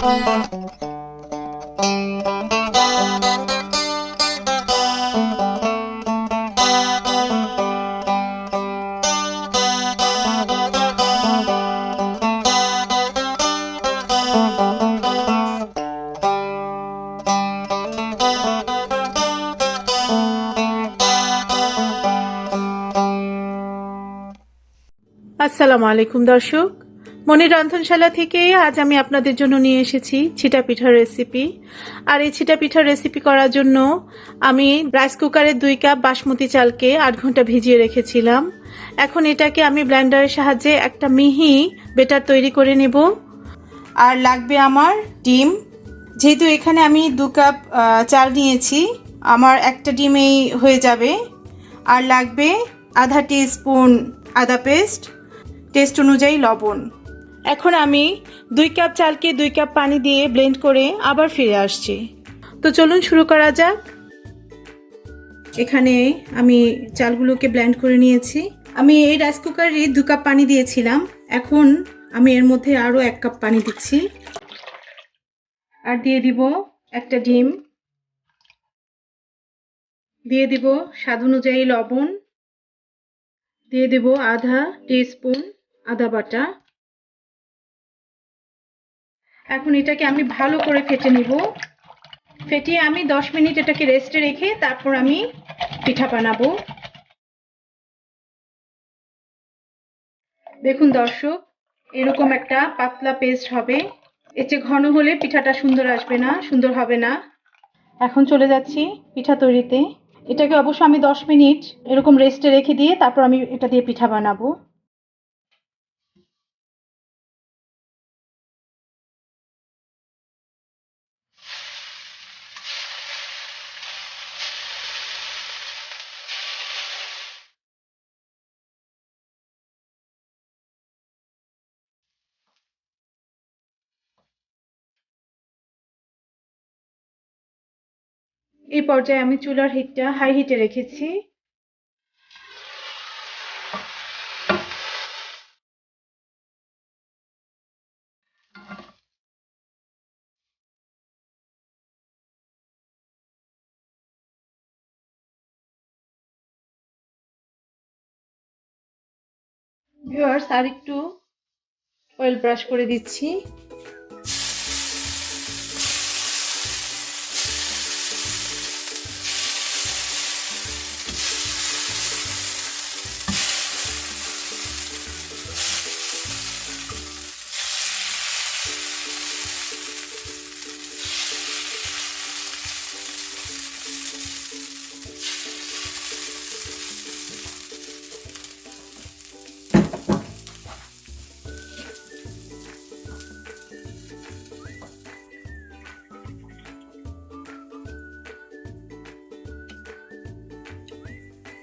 আসসালামু আলাইকুম দর্শক, মনির রন্ধনশালা থেকে আজ আমি আপনাদের জন্য নিয়ে এসেছি ছিটা পিঠার রেসিপি। আর এই ছিটা পিঠার রেসিপি করার জন্য আমি রাইস কুকারে 2 কাপ বাসমতি চালকে 8 ঘন্টা ভিজিয়ে রেখেছিলাম। এখন এটাকে আমি ব্লেন্ডারের সাহায্যে একটা মিহি বেটার তৈরি করে নেব। আর লাগবে আমার ডিম। যেহেতু এখানে আমি 2 কাপ চাল নিয়েছি, আমার একটা ডিমেই হয়ে যাবে। আর লাগবে আধা টিস্পুন আদা পেস্ট, টেস্ট অনুযায়ী লবণ। এখন আমি 2 কাপ চালকে 2 কাপ পানি দিয়ে ব্লেন্ড করে আবার ফিরে আসছি। তো চলুন শুরু করা যাক। এখানে আমি চালগুলোকে ব্লেন্ড করে নিয়েছি। আমি এই রাইস কুকারে 2 কাপ পানি দিয়েছিলাম, এখন আমি এর মধ্যে আরও 1 কাপ পানি দিচ্ছি। আর দিয়ে দিব একটা ডিম, দিয়ে দিব স্বাদ অনুযায়ী লবণ, দিয়ে দেব আধা টিস্পুন আদা বাটা। এখন এটাকে আমি ভালো করে ফেটে নিব। ফেটিয়ে আমি 10 মিনিট এটাকে রেস্টে রেখে তারপর আমি পিঠা বানাবো। দেখুন দর্শক, এরকম একটা পাতলা পেস্ট হবে। এর চেয়ে ঘন হলে পিঠাটা সুন্দর হবে না। এখন চলে যাচ্ছি পিঠা তৈরিতে। এটাকে অবশ্য আমি 10 মিনিট এরকম রেস্টে রেখে দিয়ে তারপর আমি এটা দিয়ে পিঠা বানাবো। এই পর্যায়ে আমি চুলার হিটটা হাই হিটে রেখেছি। ভিউয়ার্স, আর একটু অয়েল ব্রাশ করে দিচ্ছি।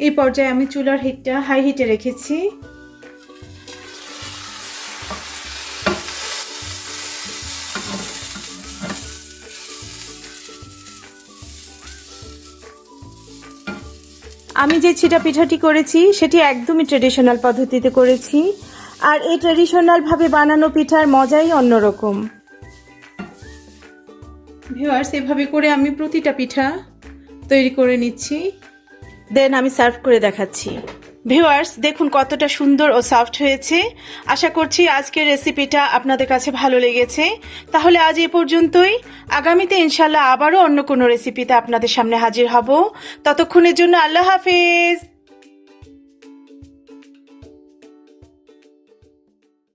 এই পর্যায়ে আমি চুলার হিটটা হাই হিটে রেখেছি। আমি যে ছিটা পিঠাটি করেছি সেটি একদমই ট্রেডিশনাল পদ্ধতিতে করেছি। আর এই ট্রেডিশনাল ভাবে বানানো পিঠার মজাই অন্যরকম। ভিউয়ার্স, এভাবে করে আমি প্রতিটা পিঠা তৈরি করে নিচ্ছি, দেন আমি সার্ভ করে দেখাচ্ছি। ভিউয়ার্স, দেখুন কতটা সুন্দর ও সফট হয়েছে। আশা করছি আজকের রেসিপিটা আপনাদের কাছে ভালো লেগেছে। তাহলে আজ এই পর্যন্তই। আগামীতে ইনশাল্লাহ আবারও অন্য কোনো রেসিপিতে আপনাদের সামনে হাজির হব। ততক্ষণের জন্য আল্লাহ হাফেজ।